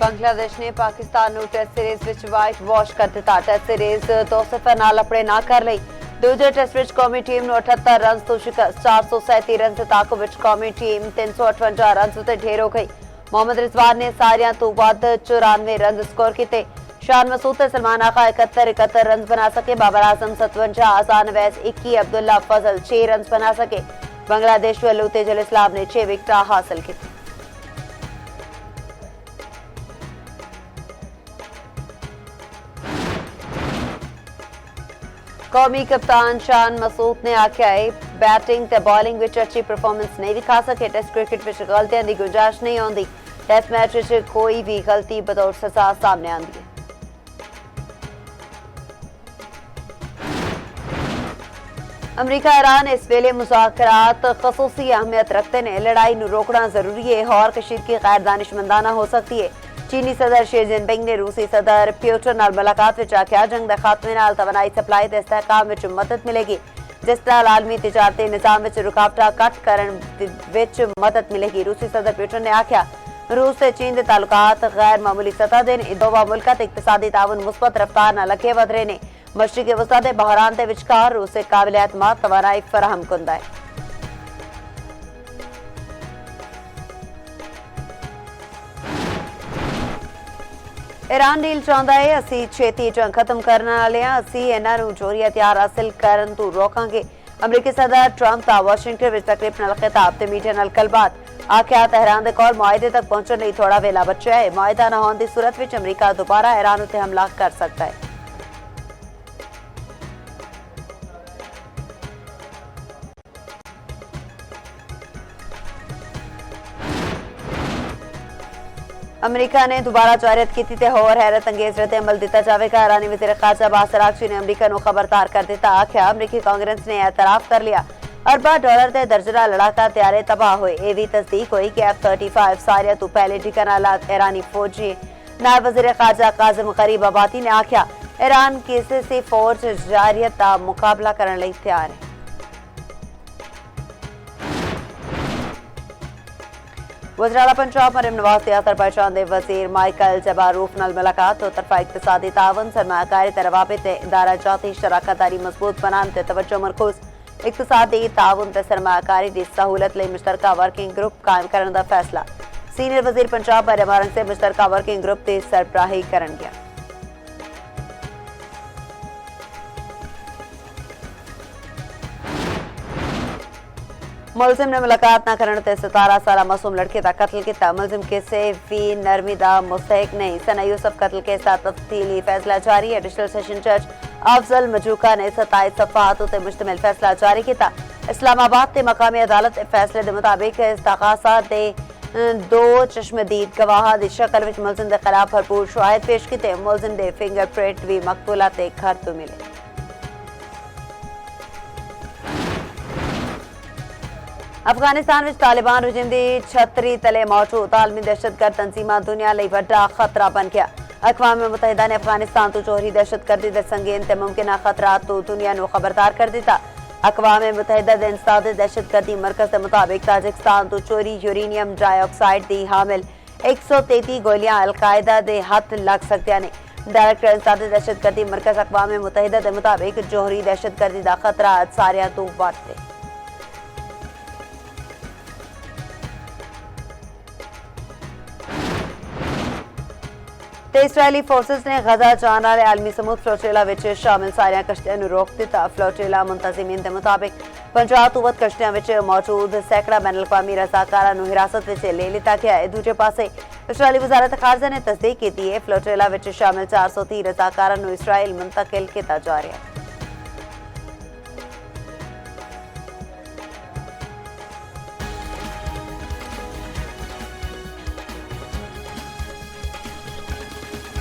बांग्लादेश ने पाकिस्तान ਨੂੰ test series ਵਿੱਚ ਵਾਈਟ ਵਾਸ਼ ਕਰ ਦਿੱਤਾ। ਟੈਸਟ ਸੀਰੀਜ਼ 2-0 ਨਾਲ ਆਪਣੇ ਨਾ ਕਰ ਲਈ। ਦੂਜੇ ਟੈਸਟ ਵਿੱਚ ਕੌਮੀ ਟੀਮ ਨੂੰ 78 ਰਨ ਤੋਂ ਸ਼ਿਕਸਤ। 437 ਰਨ ਦੇ ਤਾਕੂ ਵਿੱਚ ਕੌਮੀ ਟੀਮ 358 ਰਨ ਉੱਤੇ ਢੇਰ ਹੋ ਗਈ। मोहम्मद रिजवान ने सारियां तो वध 94 रन स्कोर किए। शान मसूद ते सलमान आका 71 रन बना सके। बाबर आजम 57, आसान अवैस 21, अब्दुल्ला फजल 6 रन बना सके। बांग्लादेश वालों तेजुल इस्लाम ने 6 विकेट हासिल की। कौमी कप्तान शान मसूद ने आख्या है बैटिंग ते बॉलिंग विच अच्छी परफॉर्मेंस नहीं दिखा सके। टेस्ट क्रिकेट विच गलतियां की गुंजाइश नहीं आती। टेस्ट मैच विच कोई भी गलती बतौर सजा सामने आती है। अमरीका ईरान इस वेले मुज़ाकरात खसूसी अहमियत रखते हैं। लड़ाई नूं रोकना जरूरी है और कशीर की गैर दानिशमंदाना हो सकती है। चीनी सदर शी जिनपिंग ने रूसी सदर प्यूटन नाल मुलाकात विच आख्या जंग दे खात्मे नाल तवानाई सप्लाई ते इस्तेहकाम विच मदद मिलेगी। जिस तरह आलमी तिजारती निज़ाम विच रुकावटां घट करन विच मदद मिलेगी। रूसी सदर प्यूटन ने आख्या रूस ते चीन दे ताल्लुकात गैर मामूली सतह दे ने। दोवां मुल्कां ते इकतसादी ताउन मुस्बत रफ्तार नाल अगे वध रहे ने। मशरिकी वस्ता दे बहरान दे विचकार रूस दे काबिल एतमाद तवानाई फराहम कुंदा है। ईरान डील चाहता है असी छेती जंग खत्म करने वाले हैं। असी इन्हां नूं जोरी हथियार हासिल करन तों रोकांगे। अमरीकी सदर ट्रंप दा वाशिंगटन विच तकरीब नाल खिताब ते मीडिया नाल गलबात। आख्या तेहरान दे कोल मुआहदे तक पहुंचने लई थोड़ा वेला बचा है। मुआहदा न होने की सूरत विच अमरीका दोबारा ईरान उत्ते हमला कर सकता है। अमरीका ने दोबारा जारियत की ते होर हैरत अंगेज रद्द अमल दिता जाएगा। ईरानी वज़ीर ख़ारजा अब्बास अराग़ची ने अमरीका को खबरदार कर दिता। आख्या अमरीकी कांग्रेस ने एतराफ़ कर लिया अरबा डॉलर के दर्जना लड़ाका तैयारे तबाह हुए। ये भी तस्दीक हुई कि F-35 सारिया तो पहले ठिकाना ईरानी फौजी। नायब वज़ीर ख़ारजा काज़िम गरीब आबादी ने आख्या ईरान किसी से फौज जारियत का मुकाबला करने लई तैयार है। वज़ीर पंजाब मरियम नवाज ने अज़रबैजान के वज़ीर माइकल जबारूफ नाल मुलाकात। दो तरफा इक़्तिसादी ताउन सरमायाकारी ते रवाबित इदारा जाती शराकतदारी मजबूत बनाने ते तवज्जो मरकूज़। इक़्तिसादी ताउन ते सरमायाकारी की सहूलत लई मुश्तरका वर्किंग ग्रुप कायम करने का फैसला। सीनियर वज़ीर पंजाब मरियम औरंग से मुश्तरका वर्किंग ग्रुप की सरबराही करन गया। मुलजिम ने मुलाकात न करने ते 17 साला मासूम लड़के का कत्ल किया। मुलजिम किसी भी नरमी का मुस्तहिक नहीं। सना यूसुफ कत्ल केस का तफसीली फैसला जारी। एडिशनल सेशन जज अफजल मजूका ने 27 सफ़हात ते मुश्तमिल फैसला जारी किया। इस्लामाबाद के मकामी अदालत के फैसले के मुताबिक इस्तगासा दे 2 चश्मदीद गवाह की शक्ल में मुलजिम के खिलाफ भरपूर शवाहिद पेश किए। मुलजिम के फिंगरप्रिंट भी मकतूला के घर तो मिले। अफगानिस्तान में तालिबान रजीम की छतरी तले मौजूद आलमी दहशतगर्द तंजीमां दुनिया लई वड्डा खतरा बन गया। अक़वाम मुत्तहिदा ने अफगानिस्तान तो जोहरी दहशतगर्दी के संगीन ते मुमकिन खतरात तो दुनिया को खबरदार कर दिता। अक़वाम मुत्तहिदा के इंसदाद दहशतगर्दी मरकज के मुताबिक ताजिकिस्तान तो चोरी यूरेनियम डाइऑक्साइड की हामिल 133 गोलियां अलकायदा के हथ लग सकती ने। डायरेक्टर इंसदाद दहशतगर्दी मरकज अक़वाम मुत्तहिदा के मुताबिक जोहरी दहशतगर्दी का खतरा सारियां तो वध है। इसराइली फोर्सेस ने गजा जाने वाले आलमी समूद फ्लोटिला विच शामिल सारिया कश्तियां नूं रोक दिता। फ्लोटिला मुंतजिमीन के मुताबिक 50 तो वध कश्तियां विच मौजूद सैकड़ा बैन अवी रजाकारां नूं हिरासत विच ले लिता गया है। दूजे पासे इसराइली वजारत खारजा ने तस्दीक की है फ्लोटिला विच शामिल 430 रजाकारां नूं इसराइल मुंतकिल किया जा रहा है।